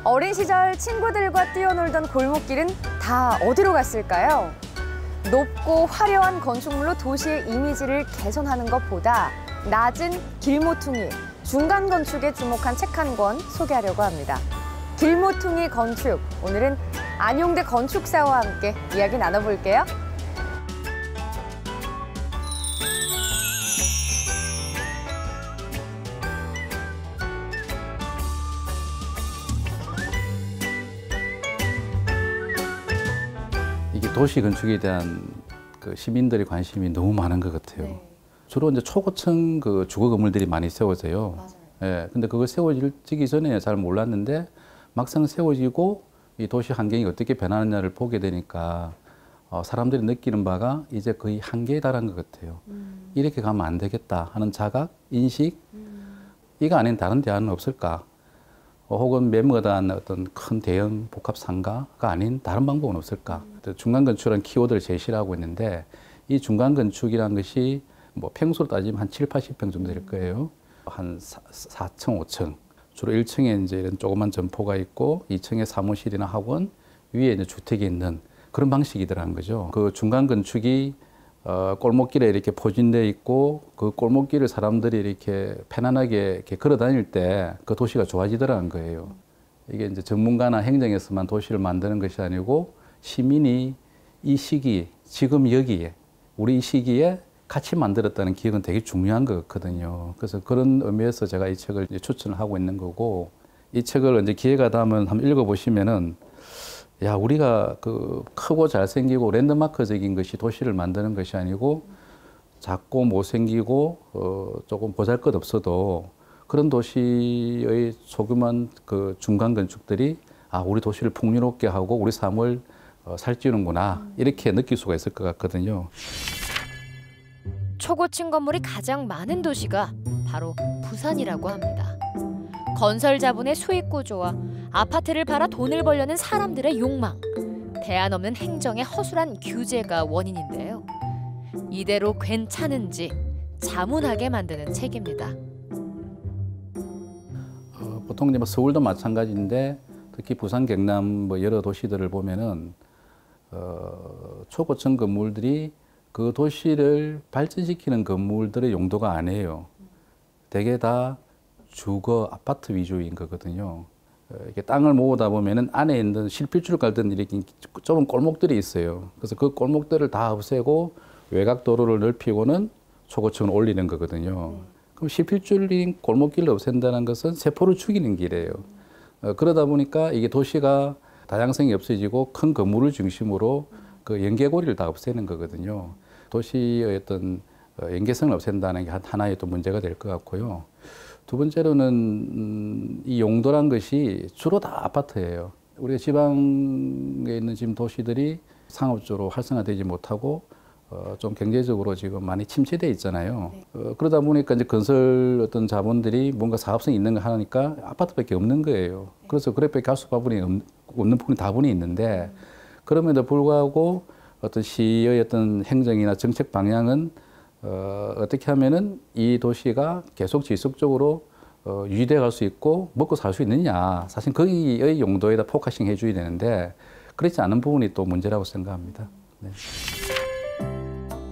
어린 시절 친구들과 뛰어놀던 골목길은 다 어디로 갔을까요? 높고 화려한 건축물로 도시의 이미지를 개선하는 것보다 낮은 길모퉁이, 중간 건축에 주목한 책 한 권 소개하려고 합니다. 길모퉁이 건축, 오늘은 안용대 건축사와 함께 이야기 나눠볼게요. 이게 도시 건축에 대한 그 시민들의 관심이 너무 많은 것 같아요. 네. 주로 이제 초고층 그 주거 건물들이 많이 세워져요. 맞아요. 예, 근데 그거 세워지기 전에 잘 몰랐는데 막상 세워지고 이 도시 환경이 어떻게 변하느냐를 보게 되니까 사람들이 느끼는 바가 이제 거의 한계에 달한 것 같아요. 이렇게 가면 안 되겠다 하는 자각, 인식, 이거 아닌 다른 대안은 없을까? 혹은 메모다한 어떤 큰 대형 복합 상가가 아닌 다른 방법은 없을까? 중간 건축이라는 키워드를 제시를 하고 있는데 이 중간 건축이라는 것이 뭐 평수로 따지면 한 7, 80평 정도 될 거예요. 한 4층, 5층. 주로 1층에 이제 이런 조그만 점포가 있고 2층에 사무실이나 학원, 위에 이제 주택이 있는 그런 방식이더라는 거죠. 그 중간 건축이 골목길에 이렇게 포진되어 있고 그 골목길을 사람들이 이렇게 편안하게 이렇게 걸어 다닐 때 그 도시가 좋아지더라는 거예요. 이게 이제 전문가나 행정에서만 도시를 만드는 것이 아니고 시민이 이 시기, 지금 여기에, 우리 이 시기에 같이 만들었다는 기억은 되게 중요한 것 같거든요. 그래서 그런 의미에서 제가 이 책을 이제 추천을 하고 있는 거고, 이 책을 이제 기회가 닿으면 한번 읽어보시면은, 야, 우리가 그 크고 잘생기고 랜드마크적인 것이 도시를 만드는 것이 아니고, 작고 못생기고, 조금 보잘것 없어도 그런 도시의 소규모한 그 중간 건축들이 우리 도시를 풍요롭게 하고 우리 삶을 살찌우는구나, 이렇게 느낄 수가 있을 것 같거든요. 초고층 건물이 가장 많은 도시가 바로 부산이라고 합니다. 건설 자본의 수익 구조와 아파트를 팔아 돈을 벌려는 사람들의 욕망, 대안 없는 행정의 허술한 규제가 원인인데요. 이대로 괜찮은지 자문하게 만드는 책입니다. 보통 이제 서울도 마찬가지인데 특히 부산, 경남 뭐 여러 도시들을 보면은 초고층 건물들이 그 도시를 발전시키는 건물들의 용도가 아니에요. 대개 다 주거 아파트 위주인 거거든요. 이렇게 땅을 모으다 보면은 안에 있는 실핏줄 깔던 이렇게 좁은 골목들이 있어요. 그래서 그 골목들을 다 없애고 외곽 도로를 넓히고는 초고층을 올리는 거거든요. 그럼 실핏줄인 골목길을 없앤다는 것은 세포를 죽이는 길이에요. 그러다 보니까 이게 도시가 다양성이 없어지고 큰 건물을 중심으로 그 연계고리를 다 없애는 거거든요. 도시의 어떤 연계성을 없앤다는 게 하나의 또 문제가 될 것 같고요. 두 번째로는 이 용도란 것이 주로 다 아파트예요. 우리가 지방에 있는 지금 도시들이 상업적으로 활성화되지 못하고 좀 경제적으로 지금 많이 침체돼 있잖아요. 그러다 보니까 이제 건설 어떤 자본들이 뭔가 사업성이 있는 거 하니까 아파트밖에 없는 거예요. 그래서 그래밖에 갈 수밖에 없는 부분이 다분히 있는데 그럼에도 불구하고 어떤 시의 어떤 행정이나 정책 방향은 어떻게 하면은 이 도시가 계속 지속적으로 유지돼 갈 수 있고 먹고 살 수 있느냐. 사실 거기의 용도에다 포커싱 해줘야 되는데 그렇지 않은 부분이 또 문제라고 생각합니다. 네.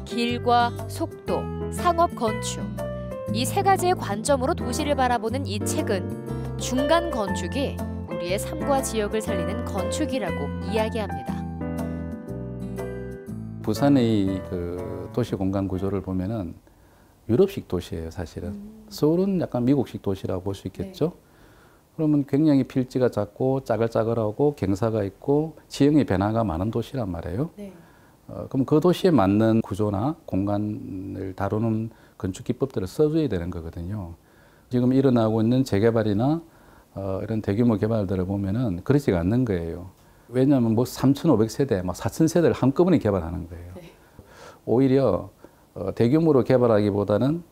길과 속도, 상업 건축. 이 세 가지의 관점으로 도시를 바라보는 이 책은 중간 건축이 우리의 삶과 지역을 살리는 건축이라고 이야기합니다. 부산의 그 도시 공간 구조를 보면은 유럽식 도시예요, 사실은. 서울은 약간 미국식 도시라고 볼 수 있겠죠. 그러면 굉장히 필지가 작고 짜글짜글하고 경사가 있고 지형의 변화가 많은 도시란 말이에요. 그럼 그 도시에 맞는 구조나 공간을 다루는 건축 기법들을 써줘야 되는 거거든요. 지금 일어나고 있는 재개발이나 이런 대규모 개발들을 보면은 그렇지가 않는 거예요. 왜냐하면 뭐 3,500세대, 막 4,000세대를 한꺼번에 개발하는 거예요. 오히려 대규모로 개발하기보다는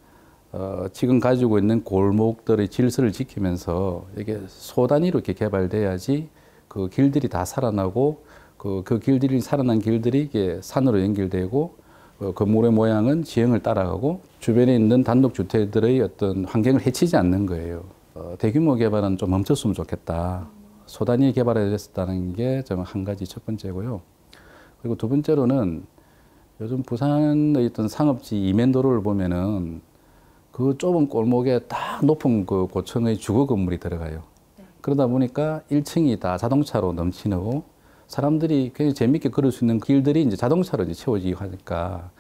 지금 가지고 있는 골목들의 질서를 지키면서 이게 소단위로 이렇게 개발돼야지 그 길들이 다 살아나고 그 길들이 살아난 길들이 이게 산으로 연결되고 건물의 모양은 지형을 따라가고 주변에 있는 단독주택들의 어떤 환경을 해치지 않는 거예요. 대규모 개발은 좀 멈췄으면 좋겠다. 소단이 개발됐다는 게 좀 한 가지 첫 번째고요. 그리고 두 번째로는 요즘 부산의 어떤 상업지 이면도로를 보면은 그 좁은 골목에 딱 높은 그 고층의 주거 건물이 들어가요. 그러다 보니까 1층이 다 자동차로 넘치고 사람들이 굉장히 재밌게 걸을 수 있는 길들이 이제 자동차로 이제 채워지고 하니까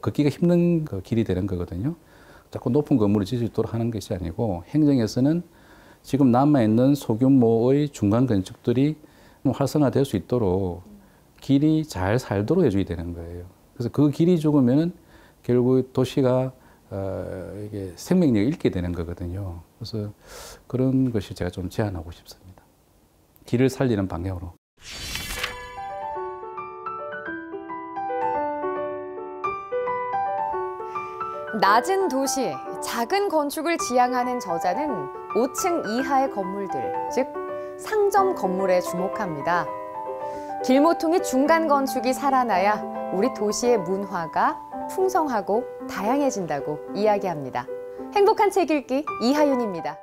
걷기가 힘든 그 길이 되는 거거든요. 자꾸 높은 건물을 지을 수 있도록 하는 것이 아니고 행정에서는 지금 남아있는 소규모의 중간 건축들이 활성화될 수 있도록 길이 잘 살도록 해줘야 되는 거예요. 그래서 그 길이 죽으면은 결국 도시가 이게 생명력을 잃게 되는 거거든요. 그래서 그런 것이 제가 좀 제안하고 싶습니다. 길을 살리는 방향으로. 낮은 도시, 작은 건축을 지향하는 저자는 5층 이하의 건물들, 즉 상점 건물에 주목합니다. 길모퉁이 중간 건축이 살아나야 우리 도시의 문화가 풍성하고 다양해진다고 이야기합니다. 행복한 책 읽기 이하윤입니다.